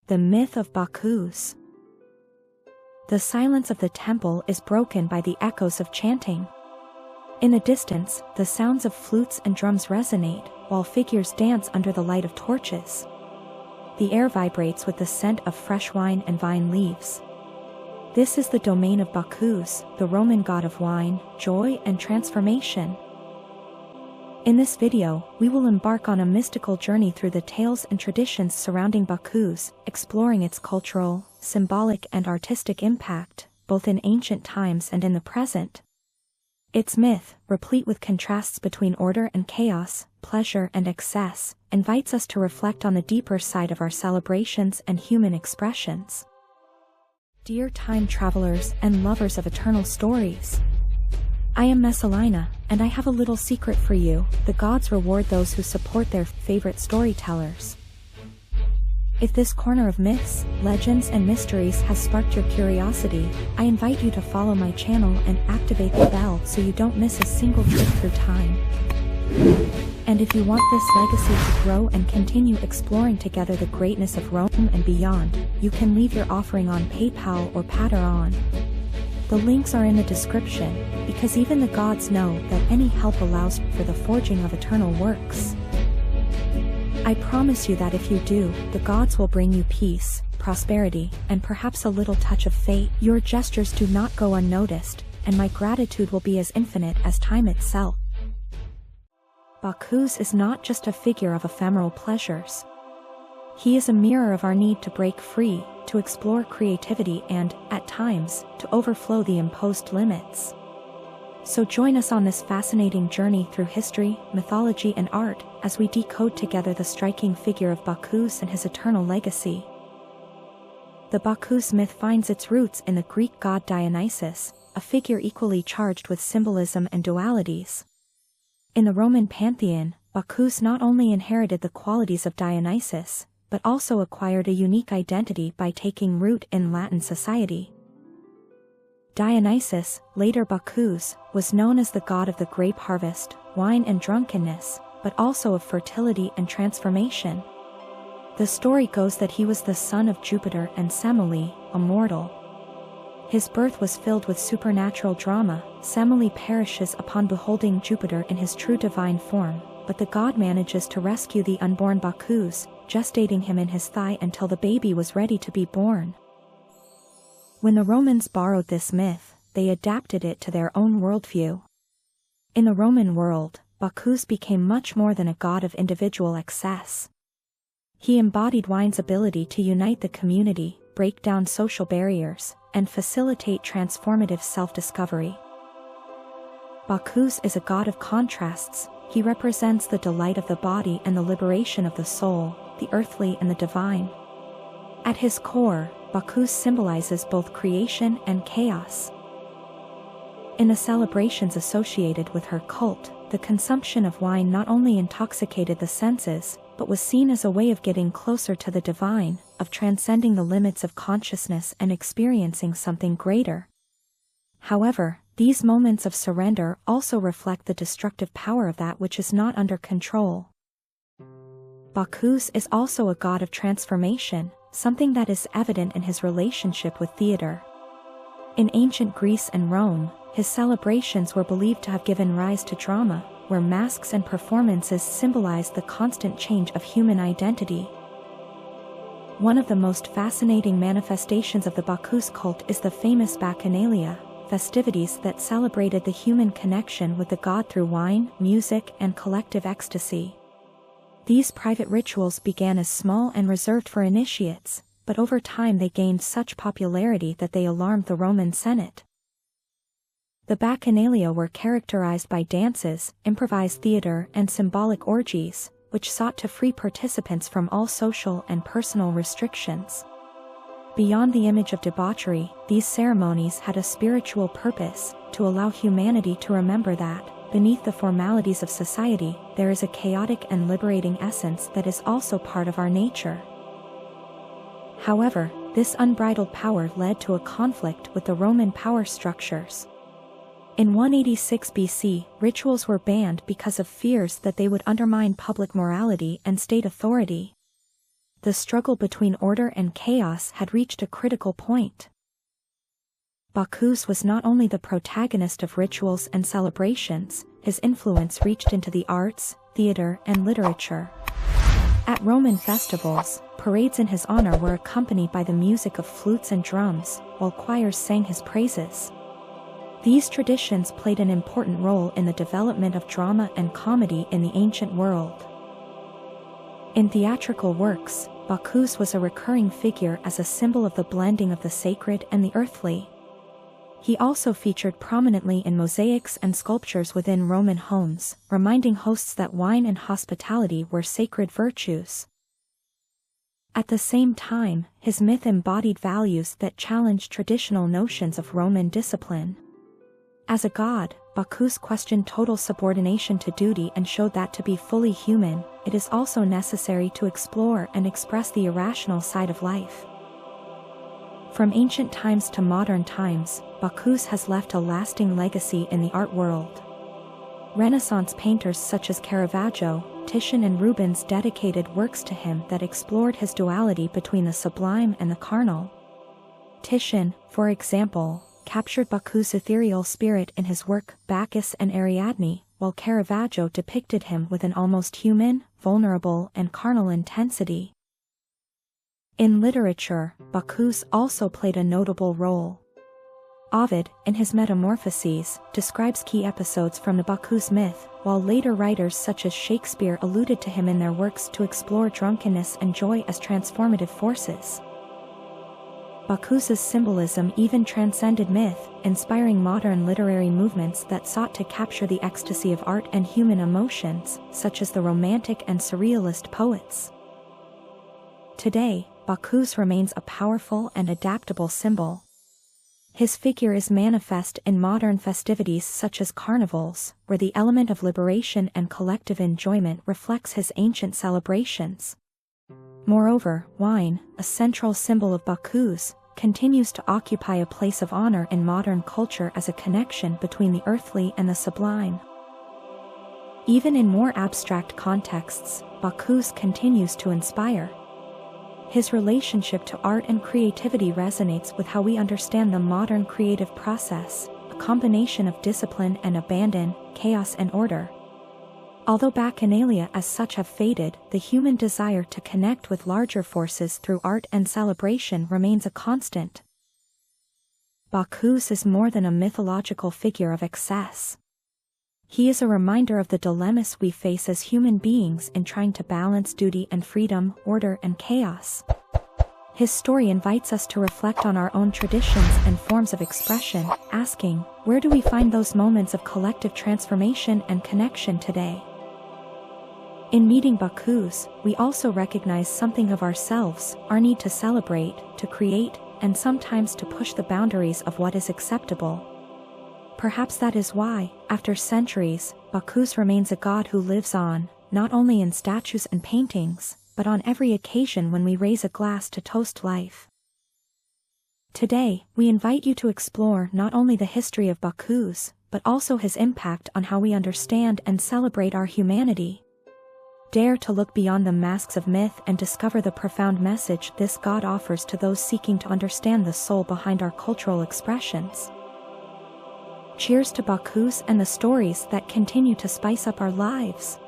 The myth of Bacchus. The silence of the temple is broken by the echoes of chanting. In the distance, the sounds of flutes and drums resonate, while figures dance under the light of torches. The air vibrates with the scent of fresh wine and vine leaves. This is the domain of Bacchus, the Roman god of wine, joy, and transformation. In this video, we will embark on a mystical journey through the tales and traditions surrounding Bacchus, exploring its cultural, symbolic, and artistic impact, both in ancient times and in the present. Its myth, replete with contrasts between order and chaos, pleasure and excess, invites us to reflect on the deeper side of our celebrations and human expressions. Dear time travelers and lovers of eternal stories, I am Messalina, and I have a little secret for you. The gods reward those who support their favorite storytellers. If this corner of myths, legends, and mysteries has sparked your curiosity, I invite you to follow my channel and activate the bell so you don't miss a single trip through time. And if you want this legacy to grow and continue exploring together the greatness of Rome and beyond, you can leave your offering on PayPal or Patreon. The links are in the description, because even the gods know that any help allows for the forging of eternal works. I promise you that if you do, the gods will bring you peace, prosperity, and perhaps a little touch of fate. Your gestures do not go unnoticed, and my gratitude will be as infinite as time itself. Bacchus is not just a figure of ephemeral pleasures. He is a mirror of our need to break free, to explore creativity and, at times, to overflow the imposed limits. So join us on this fascinating journey through history, mythology, and art, as we decode together the striking figure of Bacchus and his eternal legacy. The Bacchus myth finds its roots in the Greek god Dionysus, a figure equally charged with symbolism and dualities. In the Roman pantheon, Bacchus not only inherited the qualities of Dionysus, but also acquired a unique identity by taking root in Latin society. Dionysus, later Bacchus, was known as the god of the grape harvest, wine and drunkenness, but also of fertility and transformation. The story goes that he was the son of Jupiter and Semele, a mortal. His birth was filled with supernatural drama. Semele perishes upon beholding Jupiter in his true divine form, but the god manages to rescue the unborn Bacchus, gestating him in his thigh until the baby was ready to be born. When the Romans borrowed this myth, they adapted it to their own worldview. In the Roman world, Bacchus became much more than a god of individual excess. He embodied wine's ability to unite the community, break down social barriers, and facilitate transformative self-discovery. Bacchus is a god of contrasts. He represents the delight of the body and the liberation of the soul, the earthly and the divine. At his core, Bacchus symbolizes both creation and chaos. In the celebrations associated with her cult, the consumption of wine not only intoxicated the senses, but was seen as a way of getting closer to the divine, of transcending the limits of consciousness and experiencing something greater. However, these moments of surrender also reflect the destructive power of that which is not under control. Bacchus is also a god of transformation, something that is evident in his relationship with theater. In ancient Greece and Rome, his celebrations were believed to have given rise to drama, where masks and performances symbolized the constant change of human identity. One of the most fascinating manifestations of the Bacchus cult is the famous Bacchanalia, festivities that celebrated the human connection with the god through wine, music, and collective ecstasy. These private rituals began as small and reserved for initiates, but over time they gained such popularity that they alarmed the Roman Senate. The Bacchanalia were characterized by dances, improvised theater, and symbolic orgies, which sought to free participants from all social and personal restrictions. Beyond the image of debauchery, these ceremonies had a spiritual purpose, to allow humanity to remember that, beneath the formalities of society, there is a chaotic and liberating essence that is also part of our nature. However, this unbridled power led to a conflict with the Roman power structures. In 186 BC, rituals were banned because of fears that they would undermine public morality and state authority. the struggle between order and chaos had reached a critical point. Bacchus was not only the protagonist of rituals and celebrations, his influence reached into the arts, theater, and literature. At Roman festivals, parades in his honor were accompanied by the music of flutes and drums, while choirs sang his praises. These traditions played an important role in the development of drama and comedy in the ancient world. In theatrical works, Bacchus was a recurring figure as a symbol of the blending of the sacred and the earthly. He also featured prominently in mosaics and sculptures within Roman homes, reminding hosts that wine and hospitality were sacred virtues. At the same time, his myth embodied values that challenged traditional notions of Roman discipline. As a god, Bacchus questioned total subordination to duty and showed that to be fully human, it is also necessary to explore and express the irrational side of life. From ancient times to modern times, Bacchus has left a lasting legacy in the art world. Renaissance painters such as Caravaggio, Titian and Rubens dedicated works to him that explored his duality between the sublime and the carnal. Titian, for example, captured Bacchus' ethereal spirit in his work Bacchus and Ariadne, while Caravaggio depicted him with an almost human, vulnerable, and carnal intensity. In literature, Bacchus also played a notable role. Ovid, in his Metamorphoses, describes key episodes from the Bacchus myth, while later writers such as Shakespeare alluded to him in their works to explore drunkenness and joy as transformative forces. Bacchus's symbolism even transcended myth, inspiring modern literary movements that sought to capture the ecstasy of art and human emotions, such as the Romantic and Surrealist poets. Today, Bacchus remains a powerful and adaptable symbol. His figure is manifest in modern festivities such as carnivals, where the element of liberation and collective enjoyment reflects his ancient celebrations. Moreover, wine, a central symbol of Bacchus, continues to occupy a place of honor in modern culture as a connection between the earthly and the sublime. Even in more abstract contexts, Bacchus continues to inspire. His relationship to art and creativity resonates with how we understand the modern creative process, a combination of discipline and abandon, chaos and order. Although Bacchanalia as such have faded, the human desire to connect with larger forces through art and celebration remains a constant. Bacchus is more than a mythological figure of excess. He is a reminder of the dilemmas we face as human beings in trying to balance duty and freedom, order and chaos. His story invites us to reflect on our own traditions and forms of expression, asking, where do we find those moments of collective transformation and connection today? In meeting Bacchus, we also recognize something of ourselves, our need to celebrate, to create, and sometimes to push the boundaries of what is acceptable. Perhaps that is why, after centuries, Bacchus remains a god who lives on, not only in statues and paintings, but on every occasion when we raise a glass to toast life. Today, we invite you to explore not only the history of Bacchus, but also his impact on how we understand and celebrate our humanity. Dare to look beyond the masks of myth and discover the profound message this god offers to those seeking to understand the soul behind our cultural expressions. Cheers to Bacchus and the stories that continue to spice up our lives.